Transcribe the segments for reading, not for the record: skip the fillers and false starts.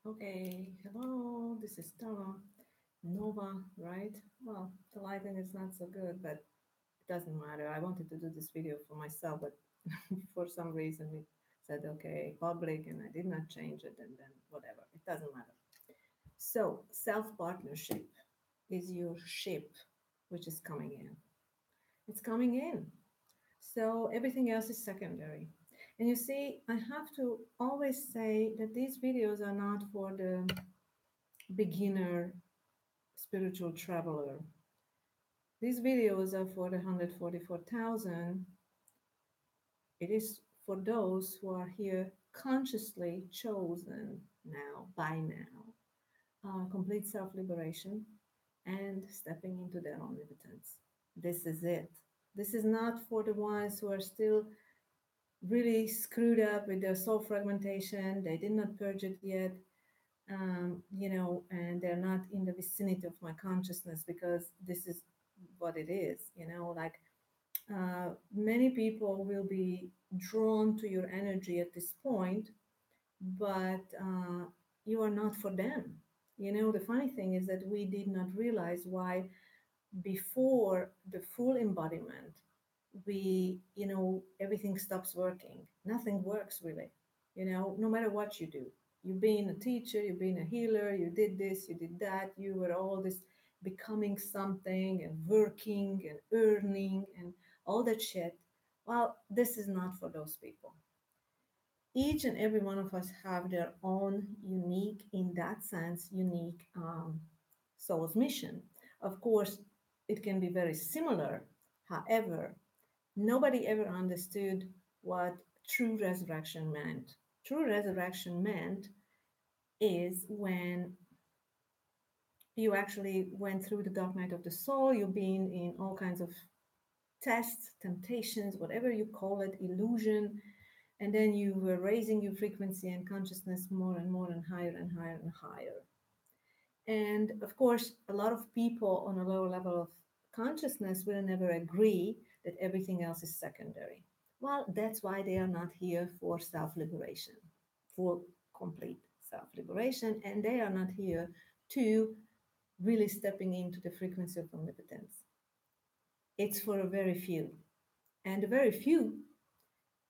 Okay, hello, this is Tara Nova, right? Well, the lighting is not so good, but it doesn't matter. I wanted to do this video for myself, but for some reason it said, okay, public, and I did not change it, and then whatever. It doesn't matter. So, self partnership is your ship, which is coming in. It's coming in. So, everything else is secondary. And you see, I have to always say that these videos are not for the beginner spiritual traveler. These videos are for the 144,000. It is for those who are here consciously chosen now, by now, complete self liberation and stepping into their omnipotence. This is it. This is not for the ones who are still really screwed up with their soul fragmentation. They did not purge it yet, and they're not in the vicinity of my consciousness because this is what it is, like many people will be drawn to your energy at this point, but you are not for them. The funny thing is that we did not realize why before the full embodiment, everything stops working. Nothing works really, no matter what you do. You've been a teacher, you've been a healer, you did this, you did that, you were all this becoming something and working and earning and all that shit. Well, this is not for those people. Each and every one of us have their own unique, in that sense, unique soul's mission. Of course, it can be very similar. However, nobody ever understood what true resurrection meant. True resurrection meant is when you actually went through the dark night of the soul, you've been in all kinds of tests, temptations, whatever you call it, illusion, and then you were raising your frequency and consciousness more and more and higher and higher and higher. And of course, a lot of people on a lower level of consciousness will never agree that everything else is secondary. Well, that's why they are not here for self liberation, for complete self liberation, and they are not here to really stepping into the frequency of omnipotence. It's for a very few. And the very few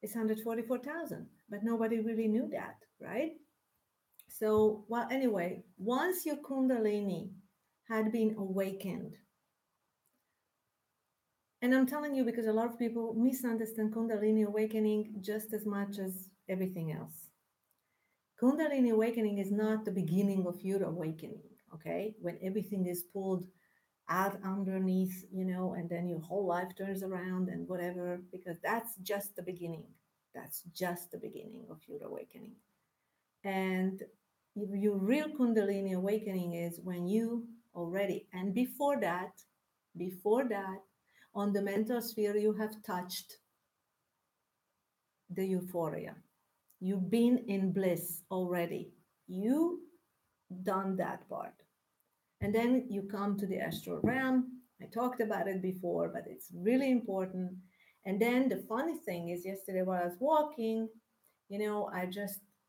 is 144,000, but nobody really knew that, right? So, well, anyway, once your Kundalini had been awakened, and I'm telling you because a lot of people misunderstand Kundalini awakening just as much as everything else. Kundalini awakening is not the beginning of your awakening, okay? When everything is pulled out underneath, and then your whole life turns around and whatever, because that's just the beginning. That's just the beginning of your awakening. And your real Kundalini awakening is when you already, and before that, on the mental sphere, you have touched the euphoria. You've been in bliss already. You done that part. And then you come to the astral realm. I talked about it before, but it's really important. And then the funny thing is, yesterday while I was walking,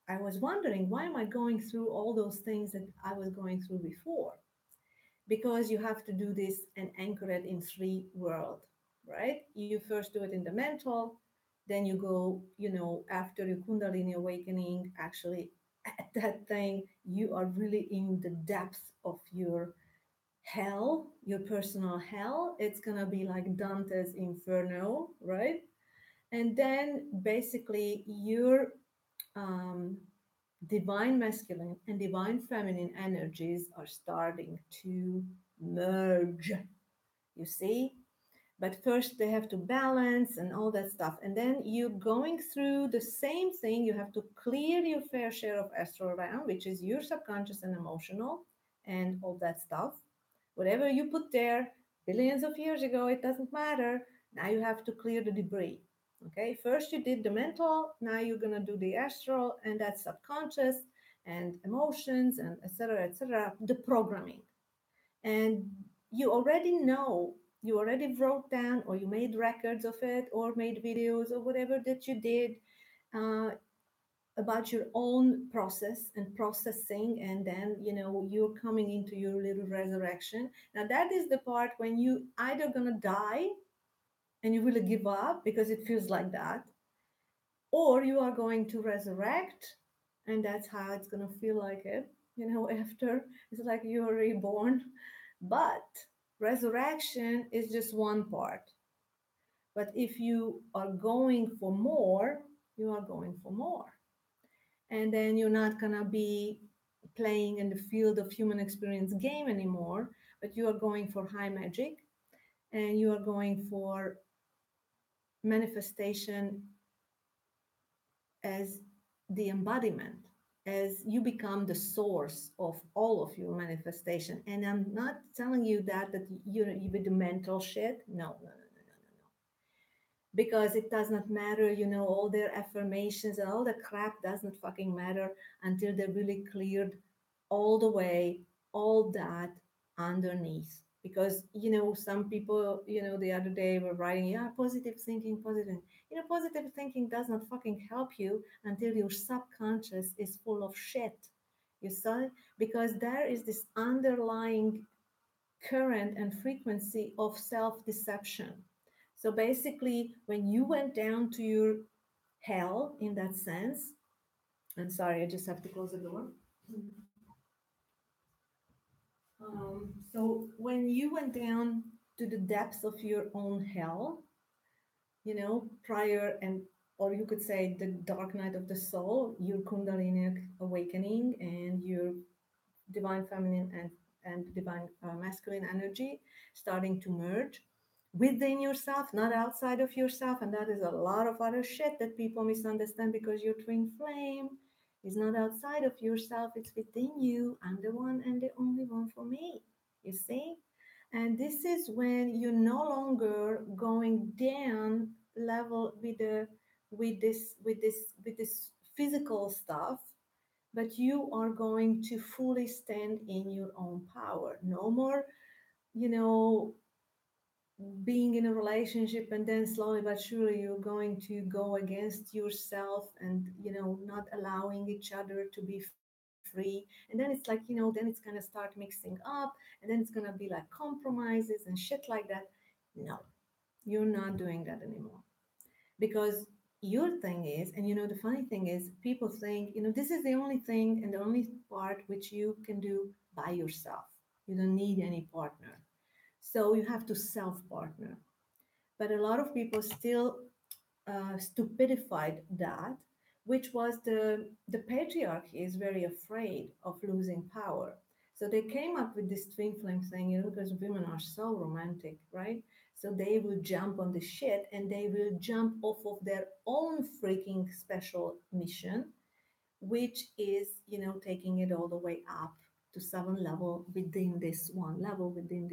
I was wondering, why am I going through all those things that I was going through before? Because you have to do this and anchor it in three world, right? You first do it in the mental, then you go, after your Kundalini awakening, actually at that thing, you are really in the depth of your hell, your personal hell. It's gonna be like Dante's Inferno, right? And then basically your um, divine masculine and divine feminine energies are starting to merge, you see? But first they have to balance and all that stuff. And then you're going through the same thing. You have to clear your fair share of astral realm, which is your subconscious and emotional and all that stuff. Whatever you put there billions of years ago, it doesn't matter. Now you have to clear the debris. Okay, first you did the mental, now you're gonna do the astral, and that's subconscious and emotions and etc., the programming. And you already know, you already wrote down, or you made records of it, or made videos, or whatever that you did. Uh, about your own process and processing, and then you're coming into your little resurrection. Now that is the part when you either gonna die and you really give up because it feels like that, or you are going to resurrect, and that's how it's going to feel like it, after. It's like you're reborn. But resurrection is just one part. But if you are going for more, you are going for more. And then you're not going to be playing in the field of human experience game anymore, but you are going for high magic, and you are going for manifestation as the embodiment, as you become the source of all of your manifestation. And I'm not telling you that you with the mental shit. No, no, no, no, no, no, no. Because it does not matter, all their affirmations and all the crap doesn't fucking matter until they're really cleared all the way, all that underneath. Because some people, the other day were writing, yeah, positive thinking, positive. Positive thinking does not fucking help you until your subconscious is full of shit. You saw, because there is this underlying current and frequency of self-deception. So basically, when you went down to your hell in that sense, I'm sorry, I just have to close the door. So when you went down to the depths of your own hell, prior, and or you could say the dark night of the soul, your Kundalini awakening and your divine feminine and divine masculine energy starting to merge within yourself, not outside of yourself. And that is a lot of other shit that people misunderstand, because your twin flame is not outside of yourself, it's within you. I'm the one and the only one for me, you see. And this is when you're no longer going down level with this physical stuff, but you are going to fully stand in your own power. No more, you know, being in a relationship and then slowly but surely you're going to go against yourself and, not allowing each other to be free. And then it's like, then it's going to start mixing up, and then it's going to be like compromises and shit like that. No, you're not doing that anymore. Because your thing is, and the funny thing is, people think, this is the only thing and the only part which you can do by yourself. You don't need any partner. So you have to self partner. But a lot of people still stupidified that, which was the patriarchy is very afraid of losing power. So they came up with this twin flame thing, because women are so romantic, right? So they will jump on the shit and they will jump off of their own freaking special mission, which is, taking it all the way up to 7 level within this one level, within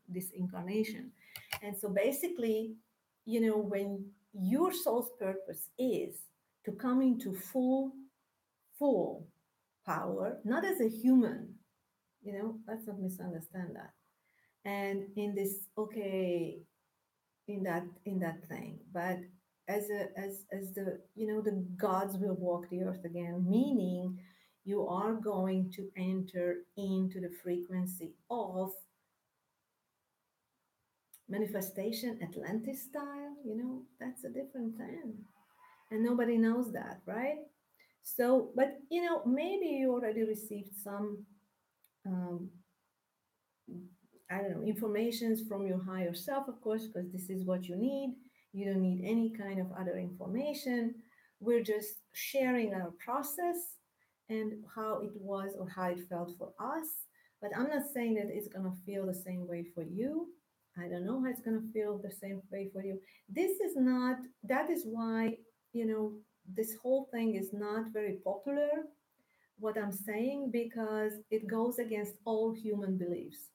this incarnation. And so basically, when your soul's purpose is to come into full power, not as a human, let's not misunderstand that. And in this, okay, in that thing, but as the the gods will walk the earth again, meaning you are going to enter into the frequency of manifestation Atlantis style. That's a different thing, and nobody knows that, right? So, but maybe you already received some um, I don't know, informations from your higher self, of course, because this is what you need. You don't need any kind of other information. We're just sharing our process and how it was or how it felt for us. But I'm not saying that it's going to feel the same way for you. I don't know how it's going to feel the same way for you. This is not, that is why, this whole thing is not very popular, what I'm saying, because it goes against all human beliefs.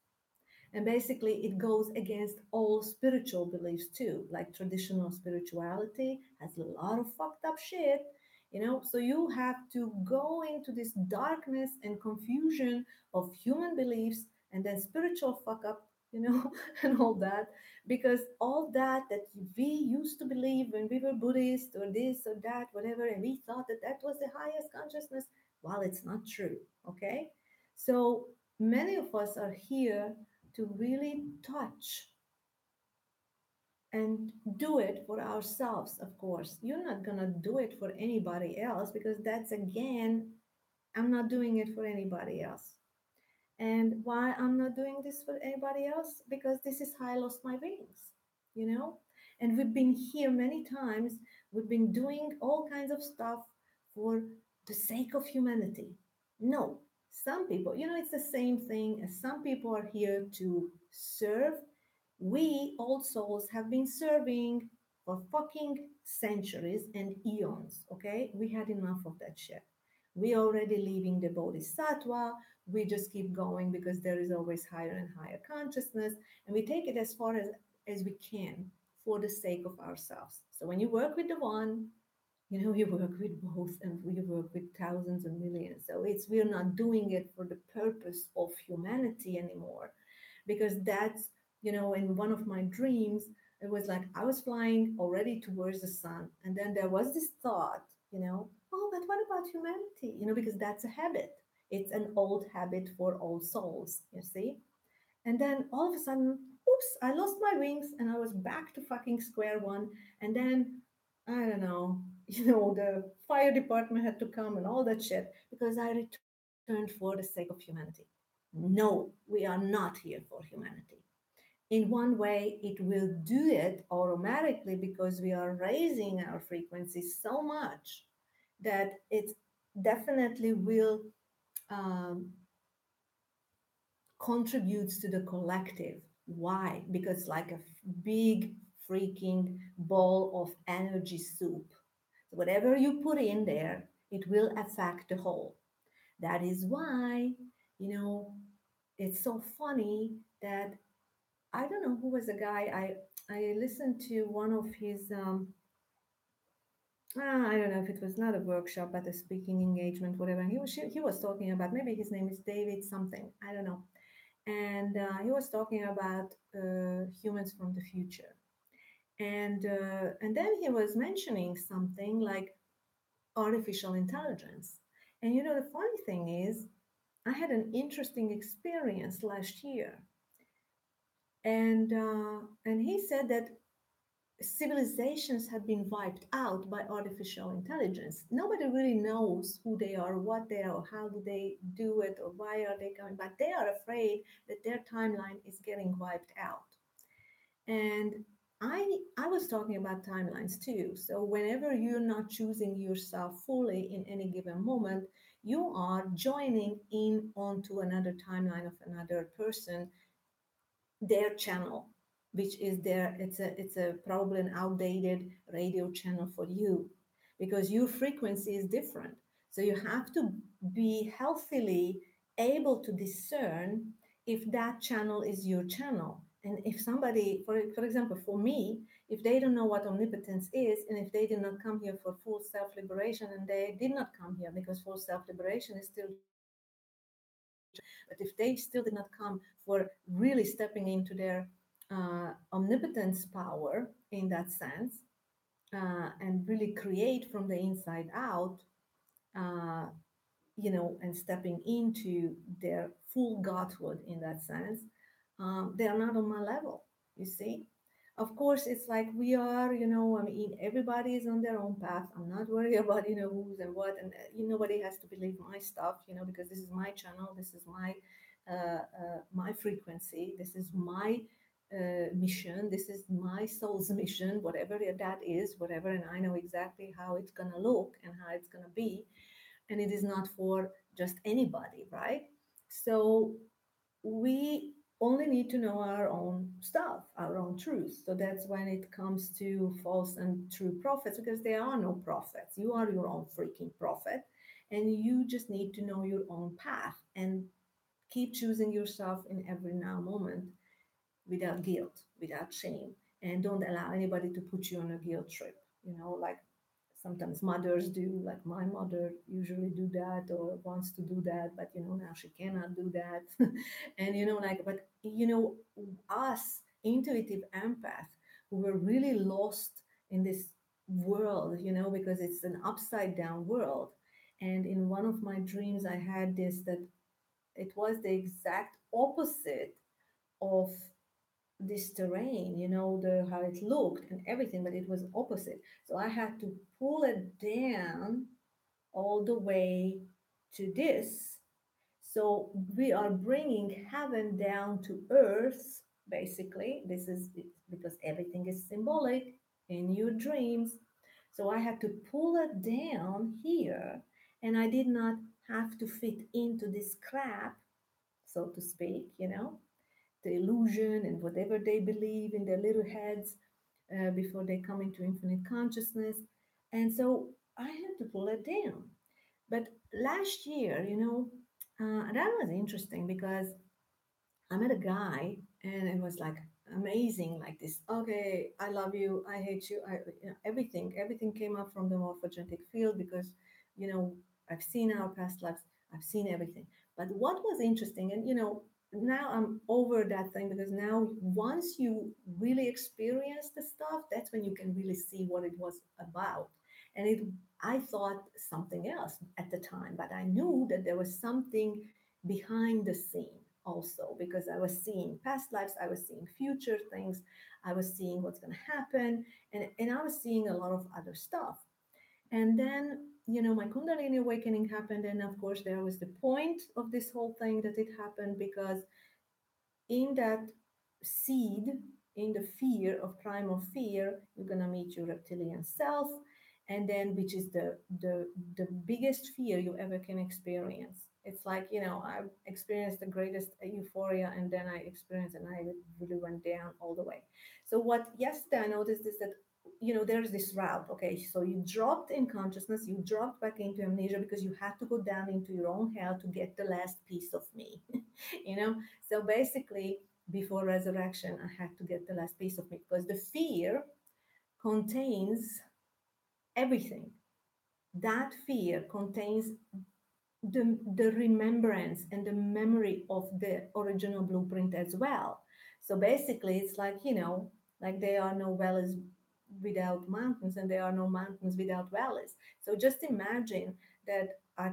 And basically, it goes against all spiritual beliefs too, like traditional spirituality has a lot of fucked up shit, So you have to go into this darkness and confusion of human beliefs and then spiritual fuck up, and all that, because all that we used to believe when we were Buddhist or this or that, whatever, and we thought that that was the highest consciousness. Well, it's not true. Okay. So many of us are here to really touch and do it for ourselves. Of course, you're not going to do it for anybody else, because that's, again, I'm not doing it for anybody else. And why I'm not doing this for anybody else? Because this is how I lost my wings, you know? And we've been here many times. We've been doing all kinds of stuff for the sake of humanity. No, some people, it's the same thing as some people are here to serve. We, old souls, have been serving for fucking centuries and eons, okay? We had enough of that shit. We already leaving the bodhisattva. We just keep going because there is always higher and higher consciousness, and we take it as far as we can for the sake of ourselves. So when you work with the one, you work with both, and we work with thousands and millions. So we're not doing it for the purpose of humanity anymore, because that's, in one of my dreams, it was like I was flying already towards the sun, and then there was this thought, oh, but what about humanity? Because that's a habit. It's an old habit for all souls, you see. And then all of a sudden, oops, I lost my wings and I was back to fucking square one. And then, I don't know, the fire department had to come and all that shit, because I returned for the sake of humanity. No, we are not here for humanity. In one way, it will do it automatically, because we are raising our frequency so much that it definitely will um, contributes to the collective. Why? Because like a big freaking bowl of energy soup. So whatever you put in there, it will affect the whole. That is why, you know, it's so funny that I don't know who was the guy. I listened to one of his I don't know if it was not a workshop but a speaking engagement, whatever. He was talking about, maybe his name is David something. I don't know, and he was talking about humans from the future, and then he was mentioning something like artificial intelligence. And the funny thing is, I had an interesting experience last year, and he said that civilizations have been wiped out by artificial intelligence. Nobody really knows who they are, what they are, how do they do it, or why are they coming, but they are afraid that their timeline is getting wiped out. And I was talking about timelines too. So whenever you're not choosing yourself fully in any given moment, you are joining in onto another timeline of another person, their channel, which is it's a probably an outdated radio channel for you, because your frequency is different. So you have to be healthily able to discern if that channel is your channel. And if somebody, for example, for me, if they don't know what omnipotence is, and if they did not come here for full self-liberation, and they did not come here because full self-liberation is still just a channel, but if they still did not come for really stepping into their omnipotence power in that sense, and really create from the inside out, uh, and stepping into their full godhood in that sense, they are not on my level, you see. Of course, it's like we are, I mean, everybody is on their own path. I'm not worried about, who's and what, and nobody has to believe my stuff, because this is my channel, this is my frequency, this is my mission, this is my soul's mission, whatever that is, whatever, and I know exactly how it's gonna look and how it's gonna be, and it is not for just anybody, right? So we only need to know our own stuff, our own truth. So that's when it comes to false and true prophets, because there are no prophets. You are your own freaking prophet, and you just need to know your own path and keep choosing yourself in every now moment without guilt, without shame, and don't allow anybody to put you on a guilt trip. Like sometimes mothers do, like my mother usually do that or wants to do that, but now she cannot do that. And like, but us intuitive empath who were really lost in this world, because it's an upside down world. And in one of my dreams I had this, that it was the exact opposite of this terrain, the how it looked and everything, but it was opposite. So I had to pull it down all the way to this. So we are bringing heaven down to earth, basically. This is because everything is symbolic in your dreams. So I had to pull it down here, and I did not have to fit into this crap, so to speak, the illusion and whatever they believe in their little heads before they come into infinite consciousness. And so I had to pull it down. But last year, that was interesting because I met a guy and it was like amazing, like this. Okay, I love you, I hate you, everything came up from the morphogenetic field because, you know, I've seen our past lives, I've seen everything. But what was interesting, and now I'm over that thing because now once you really experience the stuff, that's when you can really see what it was about. And I thought something else at the time, but I knew that there was something behind the scene also because I was seeing past lives, I was seeing future things, I was seeing what's going to happen, and I was seeing a lot of other stuff. And then, my Kundalini awakening happened, and of course, there was the point of this whole thing that it happened because in that seed, in the fear of primal fear, you're gonna meet your reptilian self, and then which is the biggest fear you ever can experience. It's like, I experienced the greatest euphoria, and then I experienced, and I really went down all the way. So what yesterday I noticed is that there's this route. Okay, so you dropped in consciousness, you dropped back into amnesia because you had to go down into your own hell to get the last piece of me. you know so basically, before resurrection, I had to get the last piece of me because the fear contains everything. That fear contains the remembrance and the memory of the original blueprint as well. So basically, it's like, like there are no valleys without mountains, and there are no mountains without valleys. So just imagine that I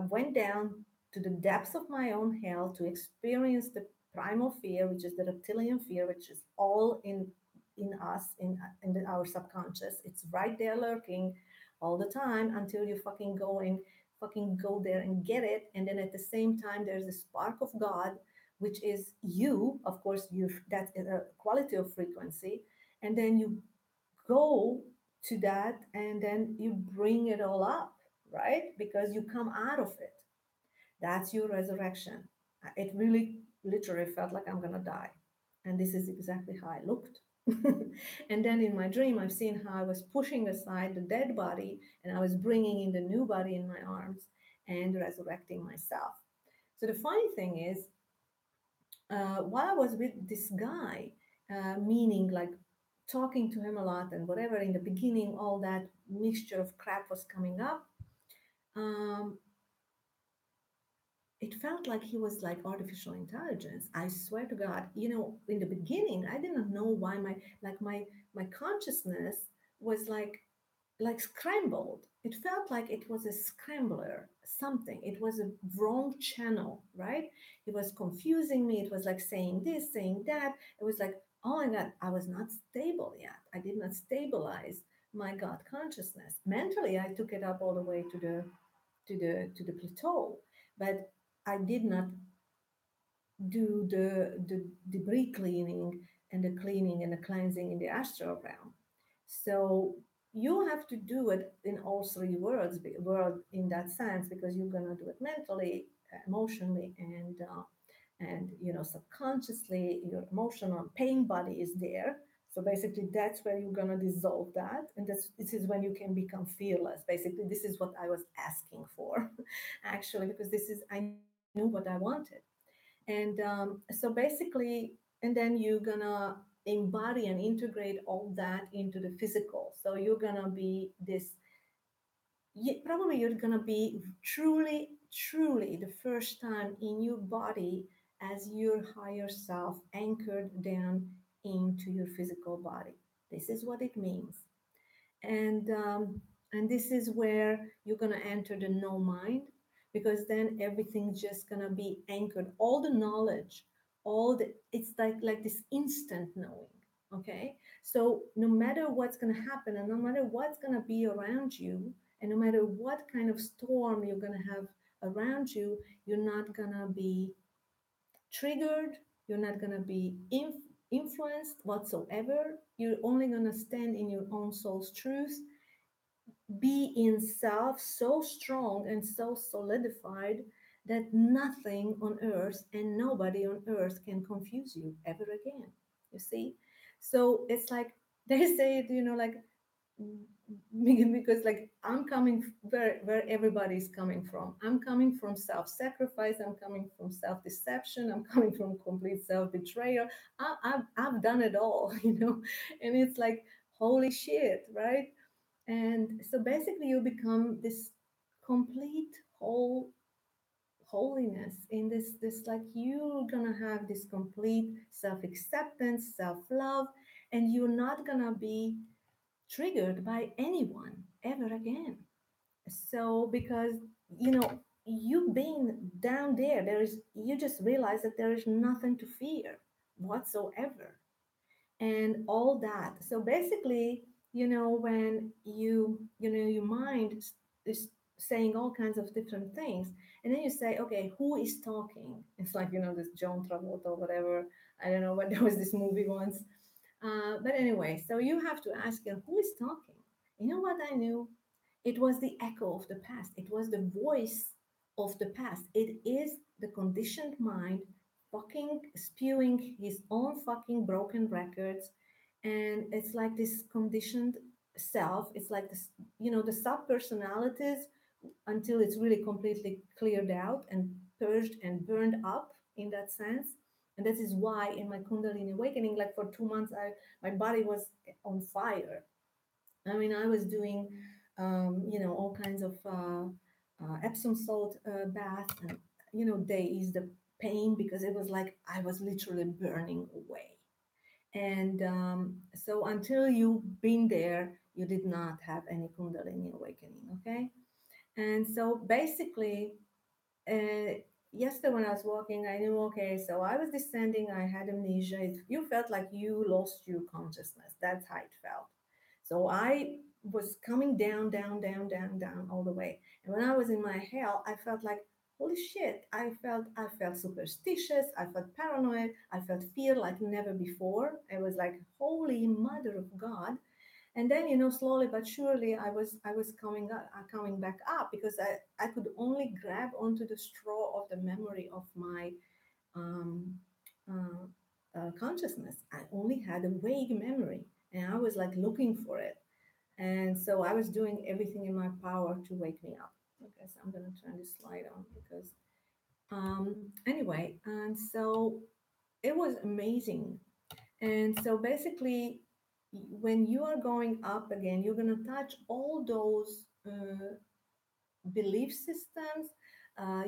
went down to the depths of my own hell to experience the primal fear, which is the reptilian fear, which is all in us, our subconscious. It's right there lurking all the time until you fucking go there and get it. And then at the same time, there's a spark of God, which is you. Of course, that's a quality of frequency. And then you go to that, and then you bring it all up, right? Because you come out of it. That's your resurrection. It really literally felt like I'm gonna die. And this is exactly how I looked. And then in my dream, I've seen how I was pushing aside the dead body and I was bringing in the new body in my arms and resurrecting myself. So the funny thing is, while I was with this guy, meaning like talking to him a lot and whatever, in the beginning, all that mixture of crap was coming up. Um, it felt like he was like artificial intelligence. I swear to God, in the beginning, I didn't know why my consciousness was like scrambled. It felt like it was a scrambler, something. It was a wrong channel, right? It was confusing me. It was like saying this, saying that. It was like, oh my God, I was not stable yet. I did not stabilize my God consciousness. Mentally, I took it up all the way to the plateau, but I did not do the debris cleaning and the cleaning and the cleansing in the astral realm. So you have to do it in all three world in that sense, because you're gonna do it mentally, emotionally, and subconsciously. Your emotional pain body is there. So basically, that's where you're gonna dissolve that, and this is when you can become fearless. Basically, this is what I was asking for, actually, because this is I knew what I wanted. And so basically, and then you're gonna embody and integrate all that into the physical. So you're gonna be this. probably you're gonna be truly, truly the first time in your body as your higher self anchored down into your physical body. This is what it means. And this is where you're going to enter the no mind, because then everything's just going to be anchored, all the knowledge, all the, it's like this instant knowing. Okay, so no matter what's going to happen, and no matter what's going to be around you, and no matter what kind of storm you're going to have around you, you're not going to be triggered, you're not going to be influenced whatsoever. You're only going to stand in your own soul's truth, be in self so strong and so solidified that nothing on earth and nobody on earth can confuse you ever again. You see? So it's like they say it, like, because like I'm coming where everybody's coming from. I'm coming from self-sacrifice. I'm coming from self-deception. I'm coming from complete self-betrayal. I've done it all, and it's like, holy shit, right? And so basically, you become this complete whole holiness in this like you're gonna have this complete self-acceptance, self-love, and you're not gonna be triggered by anyone ever again. So because you being down there, you just realize that there is nothing to fear whatsoever, and all that. So basically, when your mind is saying all kinds of different things, and then you say, okay, who is talking? It's like, this John Travolta or whatever. I don't know, but there was this movie once. But anyway, so you have to ask him, who is talking? You know what I knew? It was the echo of the past. It was the voice of the past. It is the conditioned mind fucking spewing his own fucking broken records. And it's like this conditioned self. It's like this, the sub personalities, until it's really completely cleared out and purged and burned up in that sense. And that is why in my Kundalini awakening, like for 2 months, my body was on fire. I mean, I was doing, all kinds of Epsom salt bath, and they eased the pain because it was like I was literally burning away. And so until you've been there, you did not have any Kundalini awakening, okay? And so basically, yesterday when I was walking, I knew, okay, so I was descending, I had amnesia. You felt like you lost your consciousness. That's how it felt. So I was coming down, down, down, down, down all the way. And when I was in my hell, I felt like, holy shit, I felt superstitious, I felt paranoid, I felt fear like never before. I was like, holy mother of God. And then, slowly but surely, I was coming back up, because I could only grab onto the straw of the memory of my um, uh, consciousness. I only had a vague memory, and I was like looking for it. And so I was doing everything in my power to wake me up. Okay, so I'm going to turn this slide on, because anyway, and so it was amazing. And so basically, when you are going up again, you're going to touch all those belief systems.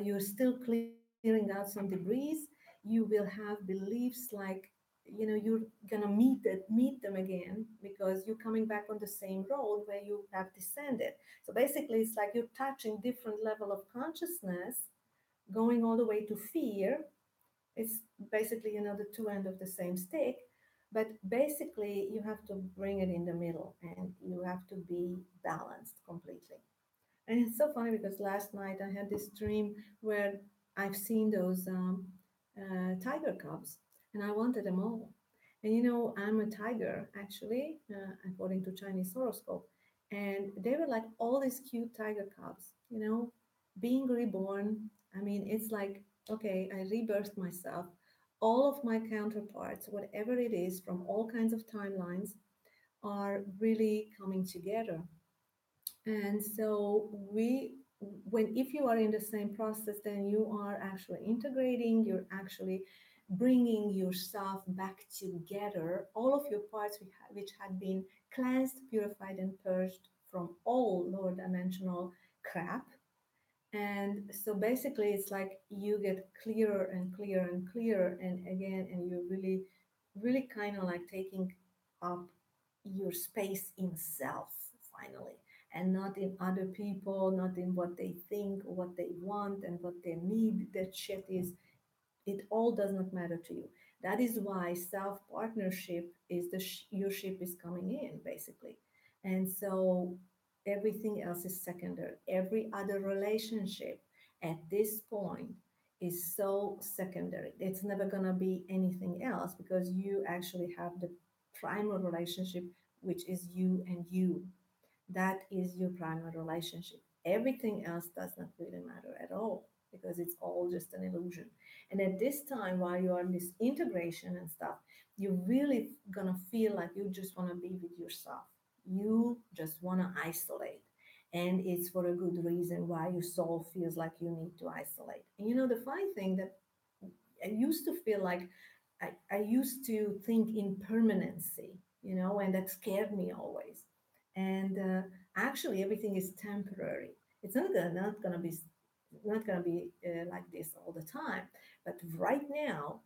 You're still clearing out some debris. You will have beliefs like, you're going to meet them again, because you're coming back on the same road where you have descended. So basically, it's like you're touching different level of consciousness, going all the way to fear. It's basically, the two end of the same stick. But basically, you have to bring it in the middle, and you have to be balanced completely. And it's so funny, because last night I had this dream where I've seen those tiger cubs, and I wanted them all. And I'm a tiger actually, according to Chinese horoscope. And they were like all these cute tiger cubs, being reborn. I mean, it's like, okay, I rebirthed myself. All of my counterparts, whatever it is, from all kinds of timelines, are really coming together. And so when if you are in the same process, then you are actually integrating, you're actually bringing yourself back together, all of your parts which had been cleansed, purified, and purged from all lower dimensional crap. And so basically it's like you get clearer and clearer and clearer, and again, and you're really really kind of like taking up your space in self finally, and not in other people, not in what they think, what they want, and what they need. That shit is, it all does not matter to you. That is why self partnership is your ship is coming in basically. And so everything else is secondary. Every other relationship at this point is so secondary. It's never going to be anything else, because you actually have the primary relationship, which is you and you. That is your primary relationship. Everything else does not really matter at all, because it's all just an illusion. And at this time, while you are in this integration and stuff, you're really gonna feel like you just want to be with yourself. You just want to isolate. And it's for a good reason why your soul feels like you need to isolate. And you know, the funny thing that I used to feel like I used to think in permanency, you know, and that scared me always. And actually, everything is temporary. It's not gonna be like this all the time. But right now,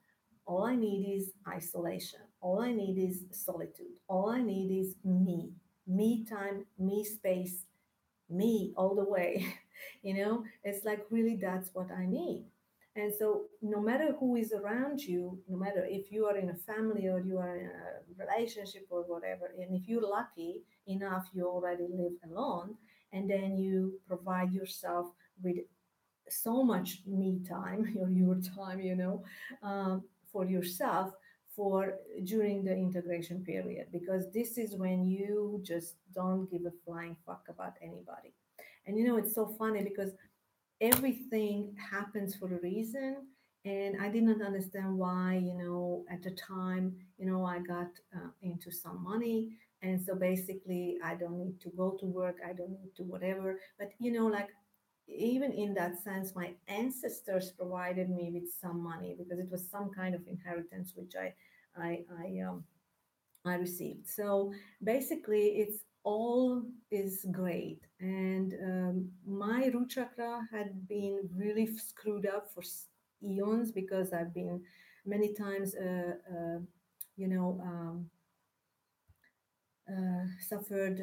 all I need is isolation. All I need is solitude. All I need is me time, me space, me all the way. You know, it's like really that's what I need. And so no matter who is around you, no matter if you are in a family or you are in a relationship or whatever, and if you're lucky enough you already live alone, and then you provide yourself with so much me time or your time, you know, for yourself, for during the integration period, because this is when you just don't give a flying fuck about anybody. And you know, it's so funny because everything happens for a reason. And I did not understand why, you know, at the time, you know, I got into some money, and so basically I don't need to go to work, I don't need to whatever. But you know, like, even in that sense, my ancestors provided me with some money because it was some kind of inheritance which I I received. So basically, it's all is great. And my root chakra had been really screwed up for eons, because I've been many times, you know, suffered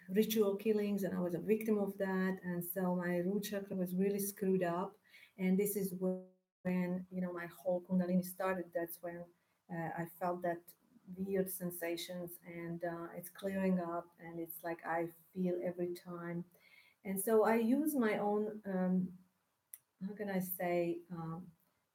ritual killings, and I was a victim of that. And so my root chakra was really screwed up. And this is when, you know, my whole Kundalini started. That's when I felt that weird sensations, and it's clearing up, and it's like I feel every time. And so I use my own how can I say,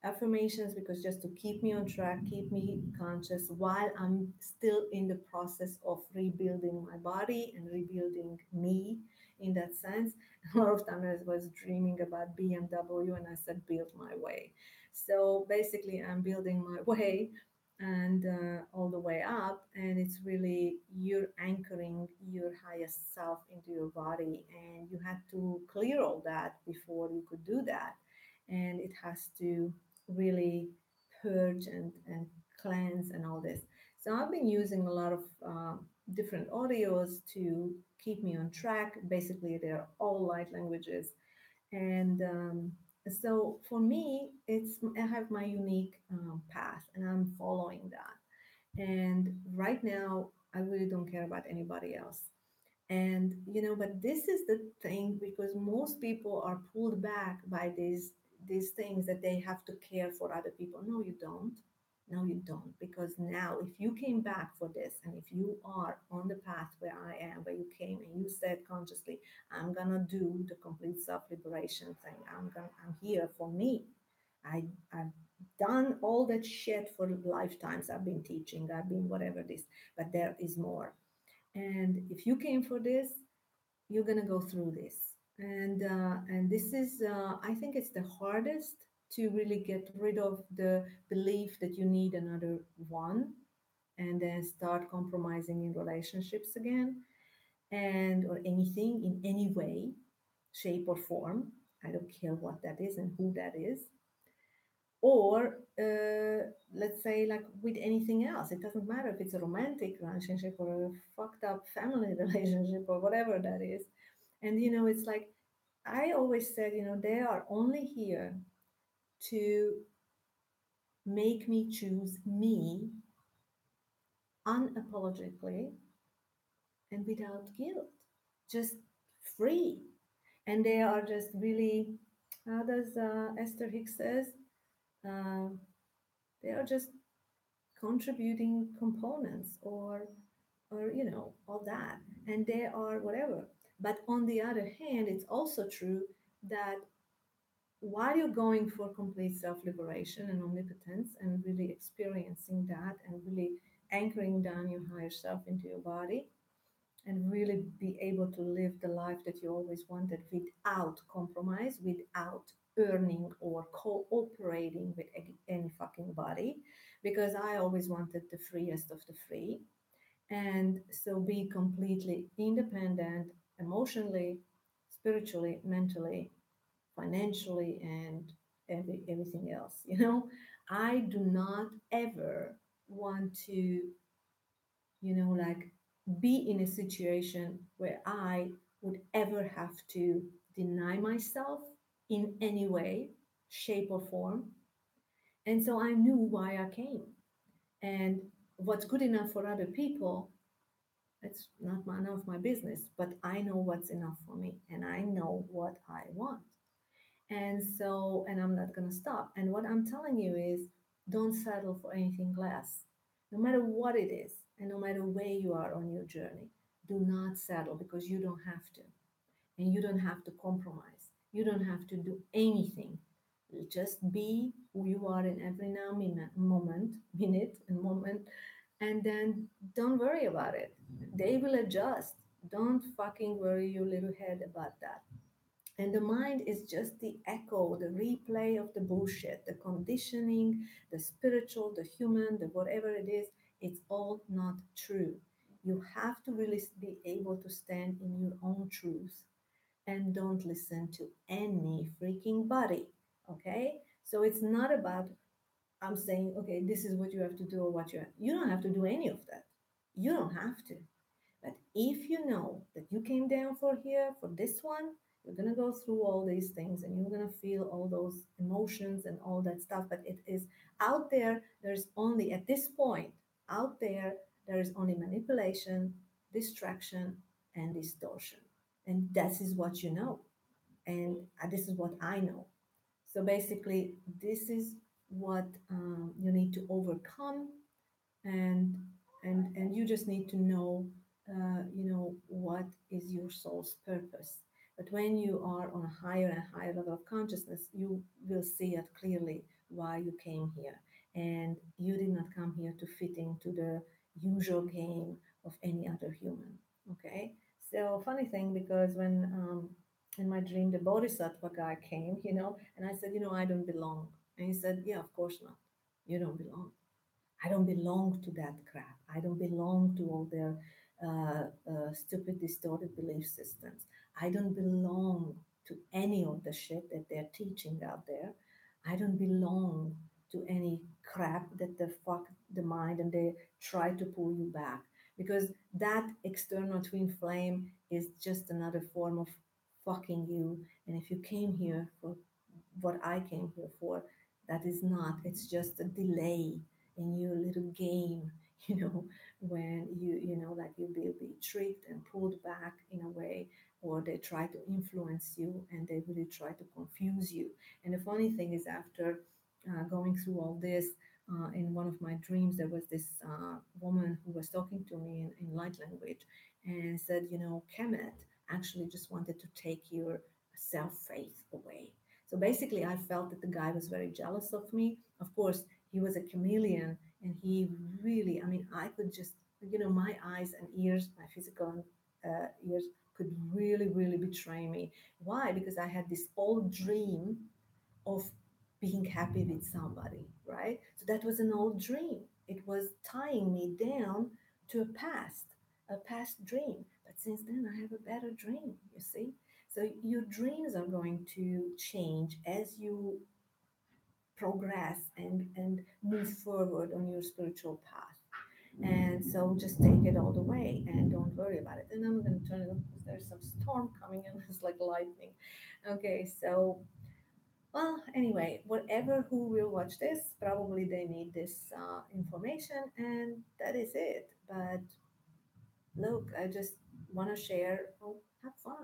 affirmations, because just to keep me on track, keep me conscious while I'm still in the process of rebuilding my body and rebuilding me in that sense. A lot of times I was dreaming about BMW, and I said, build my way. So basically, I'm building my way, and all the way up. And it's really you're anchoring your highest self into your body, and you had to clear all that before you could do that. And it has to really purge and cleanse and all this. So I've been using a lot of different audios to keep me on track. Basically, they're all light languages. And so for me, it's I have my unique path, and I'm following that. And right now, I really don't care about anybody else. And you know, but this is the thing, because most people are pulled back by these things, that they have to care for other people. No, you don't. No, you don't. Because now, if you came back for this, and if you are on the path where I am, where you came and you said consciously, I'm gonna do the complete self-liberation thing. I'm here for me. I've done all that shit for lifetimes. I've been teaching, I've been whatever this, but there is more. And if you came for this, you're gonna go through this. And this is, I think it's the hardest, to really get rid of the belief that you need another one, and then start compromising in relationships again, and or anything in any way, shape or form. I don't care what that is and who that is. or let's say like with anything else, it doesn't matter if it's a romantic relationship or a fucked up family relationship or whatever that is. And it's like I always said, they are only here to make me choose me unapologetically and without guilt, just free. And they are just really, how does Esther Hicks says, uh, they are just contributing components, or all that, and they are whatever. But on the other hand, it's also true that while you're going for complete self-liberation and omnipotence and really experiencing that and really anchoring down your higher self into your body and really be able to live the life that you always wanted without compromise, without earning or cooperating with any fucking body, because I always wanted the freest of the free. And so be completely independent emotionally, spiritually, mentally, financially, and everything else. I do not ever want to, like be in a situation where I would ever have to deny myself in any way, shape, or form. And so I knew why I came. And what's good enough for other people, it's not none of my business, but I know what's enough for me and I know what I want. And so, and I'm not going to stop. And what I'm telling you is don't settle for anything less, no matter what it is, and no matter where you are on your journey. Do not settle because you don't have to. And you don't have to compromise. You don't have to do anything. Just be who you are in every now moment, minute, and moment, and then don't worry about it. They will adjust. Don't fucking worry your little head about that. And the mind is just the echo, the replay of the bullshit, the conditioning, the spiritual, the human, the whatever it is. It's all not true. You have to really be able to stand in your own truth and don't listen to any freaking body. Okay? So it's not about, I'm saying, okay, this is what you have to do or what you don't have to do any of that. You don't have to. But if you know that you came down for here for this one, you're gonna go through all these things and you're gonna feel all those emotions and all that stuff. But it is out there, there's only at this point, out there is only manipulation, distraction, and distortion. And that is what you know. And this is what I know. So basically, this is what you need to overcome, and and you just need to know, what is your soul's purpose. But when you are on a higher and higher level of consciousness, you will see it clearly why you came here, and you did not come here to fit into the usual game of any other human. Okay, so funny thing, because when in my dream the bodhisattva guy came, and I said, I don't belong. And he said, yeah, of course not, you don't belong. I don't belong to that crap. I don't belong to all their stupid, distorted belief systems. I don't belong to any of the shit that they're teaching out there. I don't belong to any crap that they fuck the mind and they try to pull you back. Because that external twin flame is just another form of fucking you. And if you came here for what I came here for, that is not, it's just a delay in your little game, when like you'll be tricked and pulled back in a way, or they try to influence you and they really try to confuse you. And the funny thing is, after going through all this, in one of my dreams, there was this woman who was talking to me in light language and said, Kemet actually just wanted to take your self faith away. So basically, I felt that the guy was very jealous of me. Of course, he was a chameleon, and he really, I mean, I could just, my eyes and ears, my physical ears could really, really betray me. Why? Because I had this old dream of being happy with somebody, right? So that was an old dream. It was tying me down to a past dream. But since then, I have a better dream, you see? So your dreams are going to change as you progress and move forward on your spiritual path. And so just take it all the way and don't worry about it. And I'm going to turn it off because there's some storm coming in. It's like lightning. Okay, so, well, anyway, whatever who will watch this, probably they need this information, and that is it. But look, I just want to share. Oh, have fun.